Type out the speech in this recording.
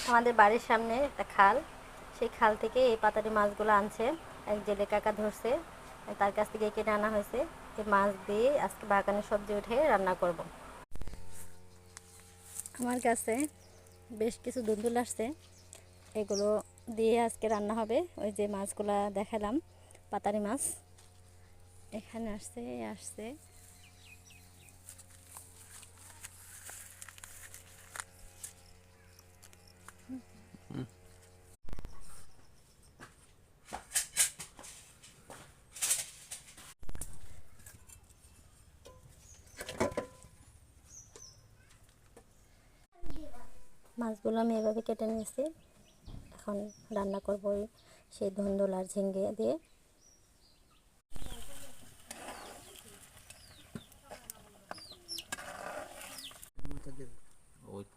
আমাদের বাড়ির সামনে একটা খাল, সেই খাল থেকে এই পাতারি মাছগুলো আনছে, এক জেলে কাকা ধরছে, তার কাছ থেকে কেটে আনা হয়েছে। এই মাছ দিয়ে আজকে বাগানে সবজি উঠে রান্না করব। আমার কাছে বেশ কিছু দুন্দুল আসছে, এগুলো দিয়ে আজকে রান্না হবে। ওই যে মাছগুলা দেখালাম, পাতারি মাছ এখানে আসছে আসছে। মাছগুলো আমি এভাবে কেটে নিয়েছি, এখন রান্না করবো সেই ধুন্দুল আর ঝিঙ্গে দিয়ে।